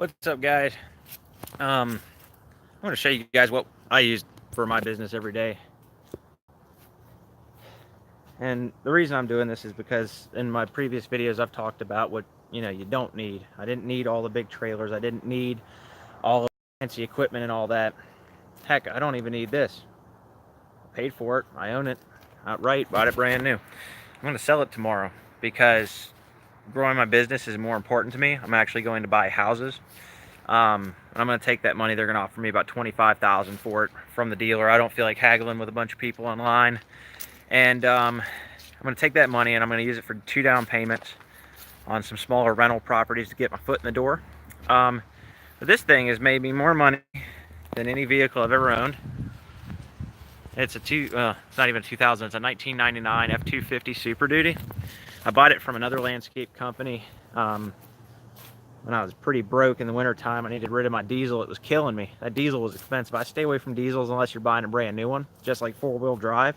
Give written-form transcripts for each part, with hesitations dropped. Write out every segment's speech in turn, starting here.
What's up, guys? I'm going to show you guys what I use for my business every day. And the reason I'm doing this is because in my previous videos I've talked about what you don't need. I didn't need all the big trailers. I didn't need all the fancy equipment and all that. Heck, I don't even need this. I paid for it. I own it outright. Bought it brand new. I'm going to sell it tomorrow because growing my business is more important to me. I'm actually going to buy houses. I'm going to take that money. They're going to offer me about $25,000 for it from the dealer. I don't feel like haggling with a bunch of people online. And I'm going to take that money and I'm going to use it for 2 down payments on some smaller rental properties to get my foot in the door. But this thing has made me more money than any vehicle I've ever owned. It's it's not even 2000. It's a 1999 F-250 Super Duty. I bought it from another landscape company. When I was pretty broke in the wintertime, I needed rid of my diesel. It was killing me. That diesel was expensive. I stay away from diesels unless you're buying a brand new one, just like four-wheel drive.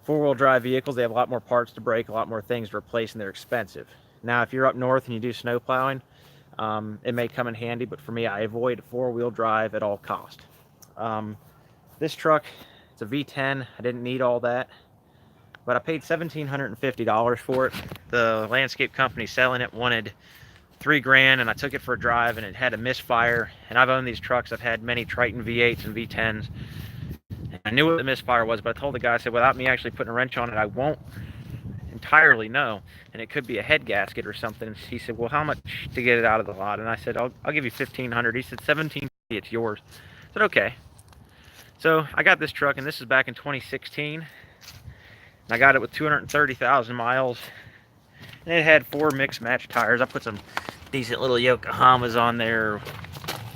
Four-wheel drive vehicles, they have a lot more parts to break, a lot more things to replace, and they're expensive. Now, if you're up north and you do snow plowing, it may come in handy, but for me, I avoid four-wheel drive at all cost. This truck, it's a V10. I didn't need all that, but I paid $1,750 for it. The landscape company selling it wanted $3 grand, and I took it for a drive and it had a misfire. And I've owned these trucks. I've had many Triton V8s and V10s. And I knew what the misfire was, but I told the guy, I said, without me actually putting a wrench on it, I won't entirely know. And it could be a head gasket or something. And he said, well, how much to get it out of the lot? And I said, I'll give you $1,500. He said, $1,750, it's yours. I said, okay. So I got this truck, and this is back in 2016. And I got it with 230,000 miles. And it had 4 mixed match tires. I put some decent little Yokohamas on there.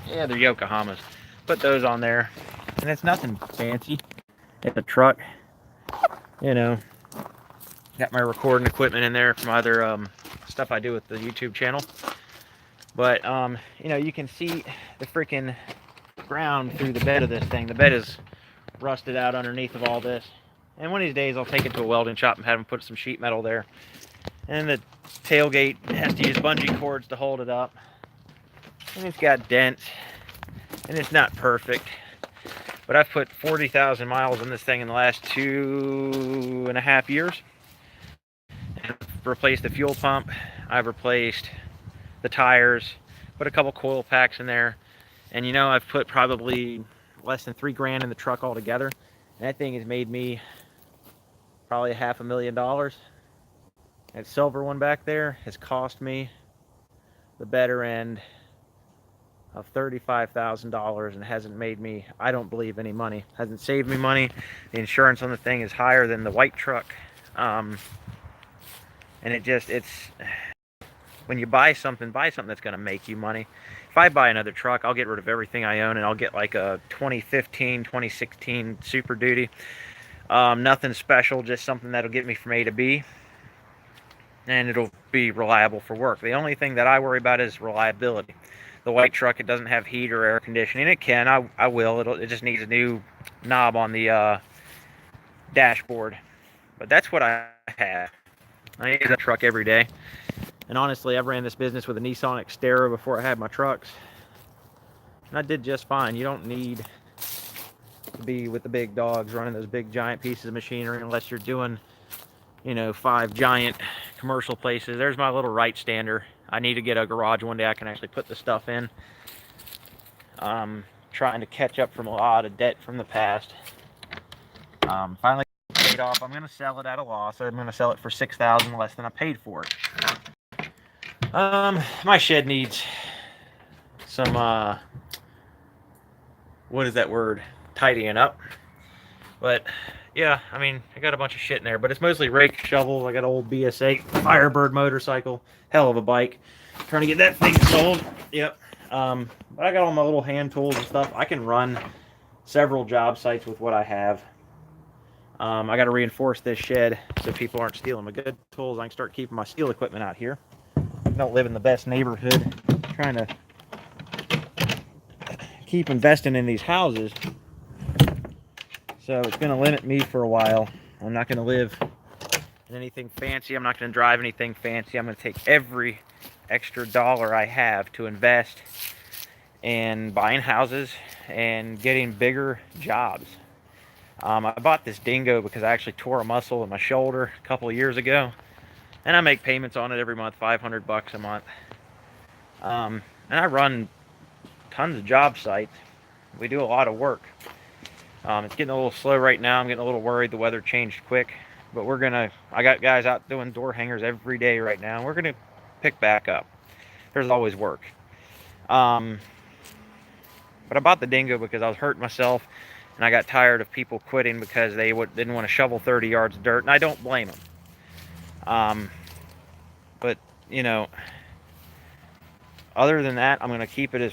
Yeah, they're Yokohamas. Put those on there. And it's nothing fancy. It's a truck. Got my recording equipment in there from other stuff I do with the YouTube channel. But, you can see the freaking ground through the bed of this thing. The bed is rusted out underneath of all this. And one of these days I'll take it to a welding shop and have them put some sheet metal there. And the tailgate has to use bungee cords to hold it up. And it's got dents. And it's not perfect. But I've put 40,000 miles on this thing in the last 2.5 years. And I've replaced the fuel pump. I've replaced the tires. Put a couple coil packs in there. And I've put probably less than $3 grand in the truck altogether. And that thing has made me probably $500,000. That silver one back there has cost me the better end of $35,000 and hasn't made me, I don't believe, any money. Hasn't saved me money. The insurance on the thing is higher than the white truck. And it's when you buy something that's going to make you money. If I buy another truck, I'll get rid of everything I own and I'll get like a 2015, 2016 Super Duty. Nothing special, just something that'll get me from A to B. And it'll be reliable for work. The only thing that I worry about is reliability. The white truck, it doesn't have heat or air conditioning. It can, I will. It just needs a new knob on the dashboard. But that's what I have. I use that truck every day. And honestly, I've ran this business with a Nissan Xterra before I had my trucks. And I did just fine. You don't need to be with the big dogs running those big giant pieces of machinery unless you're doing 5 giant commercial places. There's my little right stander. I need to get a garage one day I can actually put the stuff in. Trying to catch up from a lot of debt from the past. Finally paid off. I'm going to sell it at a loss. I'm going to sell it for $6,000 less than I paid for it. My shed needs some what is that word? Tidying up. But yeah, I got a bunch of shit in there, but it's mostly rake, shovels. I got an old BS8 Firebird motorcycle, hell of a bike. Trying to get that thing sold. Yep. But I got all my little hand tools and stuff. I can run several job sites with what I have. I got to reinforce this shed so people aren't stealing my good tools. I can start keeping my steel equipment out here. I don't live in the best neighborhood. I'm trying to keep investing in these houses. So it's going to limit me for a while. I'm not going to live in anything fancy. I'm not going to drive anything fancy. I'm going to take every extra dollar I have to invest in buying houses and getting bigger jobs. I bought this Dingo because I actually tore a muscle in my shoulder a couple of years ago, and I make payments on it every month, $500 a month. And I run tons of job sites. We do a lot of work. It's getting a little slow right now. I'm getting a little worried. The weather changed quick, but I got guys out doing door hangers every day right now. We're gonna pick back up. There's always work. But I bought the Dingo because I was hurting myself, and I got tired of people quitting because they didn't want to shovel 30 yards of dirt, and I don't blame them. But you know, other than that, I'm gonna keep it as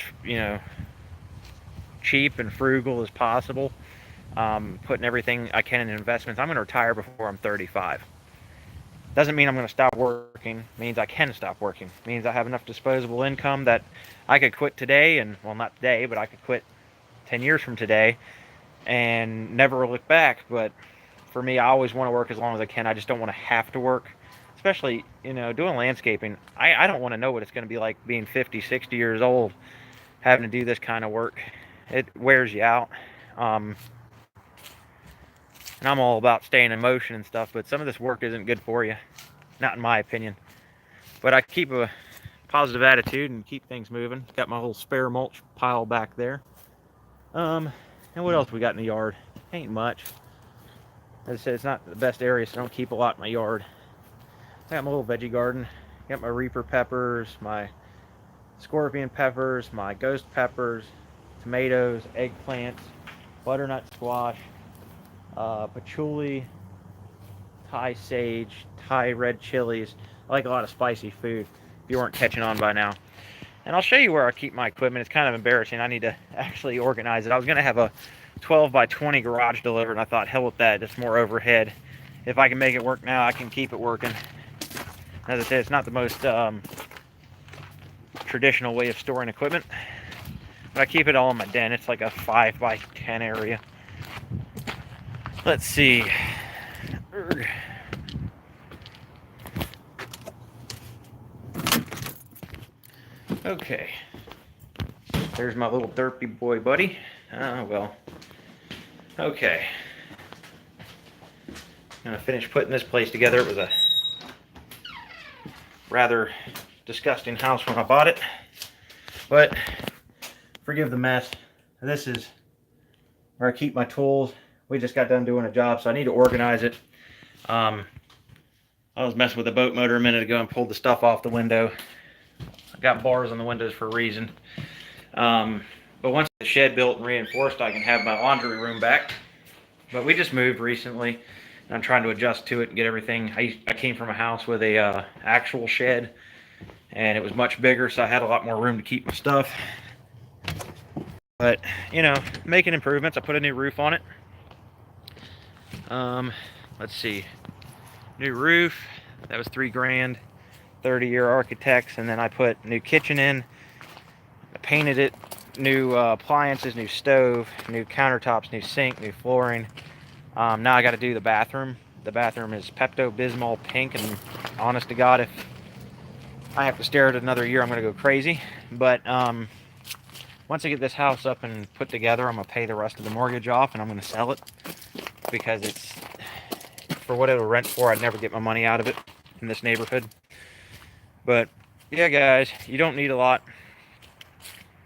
cheap and frugal as possible. Putting everything I can in investments. I'm gonna retire before I'm 35. Doesn't mean I'm going to stop working. It means I can stop working. It means I have enough disposable income that I could quit today, and well, not today, but I could quit 10 years from today and never look back. But for me, I always want to work as long as I can. I just don't want to have to work, especially doing landscaping. I don't want to know what it's going to be like being 50, 60 years old, having to do this kind of work. It wears you out. And I'm all about staying in motion and stuff, but some of this work isn't good for you. Not in my opinion. But I keep a positive attitude and keep things moving. Got my little spare mulch pile back there. And what else we got in the yard? Ain't much. As I said, it's not the best area, so I don't keep a lot in my yard. I got my little veggie garden. Got my Reaper peppers, my scorpion peppers, my ghost peppers, tomatoes, eggplants, butternut squash, patchouli, Thai sage, Thai red chilies. I like a lot of spicy food, if you weren't catching on by now. And I'll show you where I keep my equipment. It's kind of embarrassing. I need to actually organize it. I was going to have a 12 by 20 garage delivered, and I thought, hell with that. It's more overhead. If I can make it work now, I can keep it working. As I said, it's not the most traditional way of storing equipment, but I keep it all in my den. It's like a 5 by 10 area. Let's see. Okay. There's my little derpy boy buddy. Oh, well. Okay. I'm going to finish putting this place together. It was a rather disgusting house when I bought it. But forgive the mess. This is where I keep my tools. We just got done doing a job, so I need to organize it. I was messing with the boat motor a minute ago and pulled the stuff off the window. I got bars on the windows for a reason. But once the shed built and reinforced, I can have my laundry room back. But we just moved recently, and I'm trying to adjust to it and get everything. I came from a house with a actual shed, and it was much bigger, so I had a lot more room to keep my stuff. But, making improvements. I put a new roof on it. Let's see, new roof, that was $3,000, 30-year architects, and then I put new kitchen in, I painted it, new appliances, new stove, new countertops, new sink, new flooring. Now I got to do the bathroom. The bathroom is Pepto-Bismol pink, and honest to God, if I have to stare at it another year, I'm going to go crazy. But once I get this house up and put together, I'm going to pay the rest of the mortgage off, and I'm going to sell it. Because it's, for what it'll rent for, I'd never get my money out of it in this neighborhood. But yeah, guys, you don't need a lot.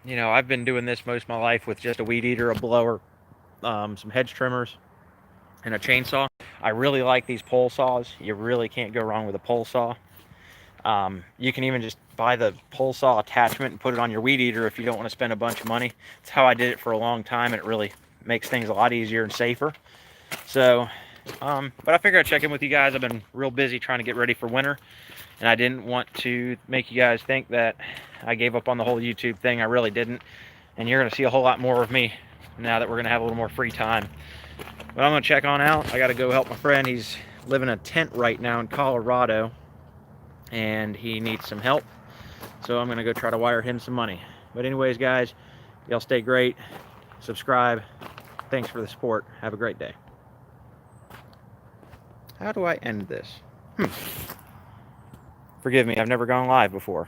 I've been doing this most of my life with just a weed eater, a blower, some hedge trimmers, and a chainsaw. I really like these pole saws. You really can't go wrong with a pole saw. You can even just buy the pole saw attachment and put it on your weed eater if you don't want to spend a bunch of money. It's how I did it for a long time, and it really makes things a lot easier and safer. So, but I figured I'd check in with you guys. I've been real busy trying to get ready for winter, and I didn't want to make you guys think that I gave up on the whole YouTube thing. I really didn't, and you're going to see a whole lot more of me now that we're going to have a little more free time. But I'm going to check on out. I got to go help my friend. He's living in a tent right now in Colorado, and he needs some help, so I'm going to go try to wire him some money. But anyways, guys, y'all stay great. Subscribe. Thanks for the support. Have a great day. How do I end this? Forgive me, I've never gone live before.